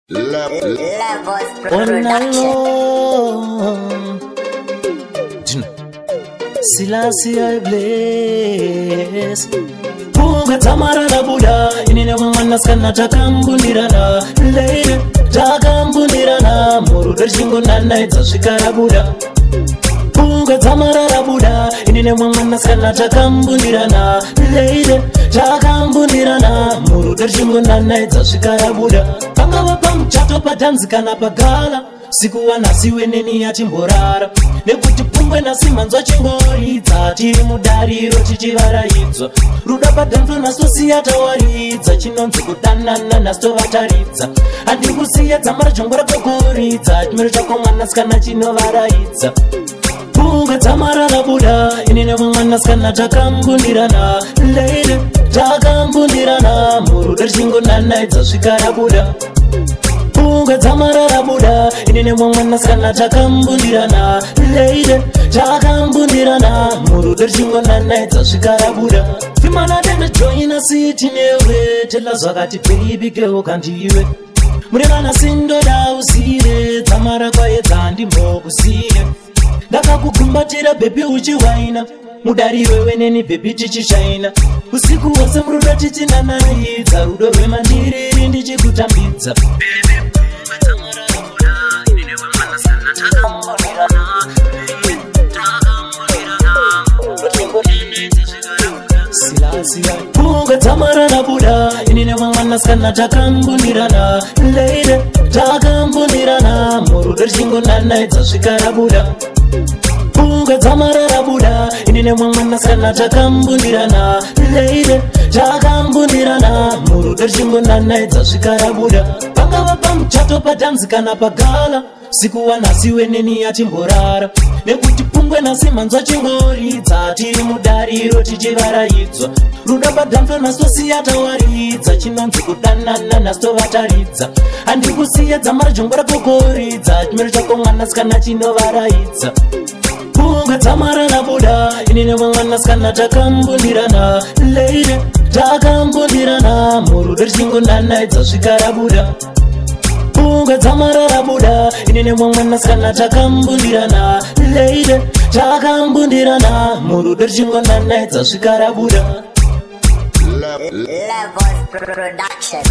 Levels production. Silasi I bless. Pungwe Dzamara Rabuda. Inine wangana skana takambundirana. Lady takambundirana. Muru dershingo nana itasvika Rabuda. Pungwe Dzamara Rabuda. Inine wangana skana takambundirana. Lady takambundirana. Muru dershingo nana itasvika Rabuda. Pangava pamuchato patanzi kana pagala. Sikuwa nasiwe neni yatimborara. Nekuti Pungwe nasimanzwa chingoridza. Tiri mudariro tichivaraidzwa. Ruda padhanzo nasosiya tawaridza. Chinonzi kudanana nastovataridza. Handikusiya Dzamara jongora kokoridza. Chimiro chako mwanasikana chinovaraidza. Pungwe Dzamara Rabuda. Inine mwanasikana takambundirana. Lady takambundirana. Murudo richingonana idzasvika Rabuda. Pungwe Dzamara Rabuda. Inine mwanasikana takambundirana. Lady takambundirana. Murudo richingonana idzasvika Rabuda. Vimana dende joina city newe. Tela zvakati baby girl kandiwe. Murevana sindoda usire. Dzamara kwaedza ndimbokusiye. Ndakakugumbatira baby uchiwaina. Mudari wewe neni baby tichishaina. Usiku wose murudo tichinanaidza. Rudo rwemandiriri ndichikutambidza. Pungwe Dzamara Rabuda. Inine mwanasikana takambundirana. Lady takambundirana. Murudo richingonana idzasvika Rabuda. Pungwe Dzamara Rabuda. Inine mwanasikana takambundirana. Lady takambundirana. Murudo richingonana idzasvika Rabuda. Pangava pamuchato patanzi kana pagala. Sikuwa nasiwe neni yatimborara. Nekuti Pungwe nasimanzwa chingoridza. Tiri mudariro tichivaraidzwa. Ruda padhanzo nasosiya tawaridza. Chinonzi kudanana nastovataridza. Handikusiya Dzamara jongora kokoridza. Chimiro chako mwanasikana chinovaraidza. Pungwe Dzamara Rabuda. Inine mwanasikana takambundirana. Lady takambundirana. Murudo richingonana idzasvika Rabuda. Pungwe Dzamara Rabuda. Inine mwanasikana takambundirana. Lady takambundirana. Murudo richingonana idzasvika Rabuda. Levels production.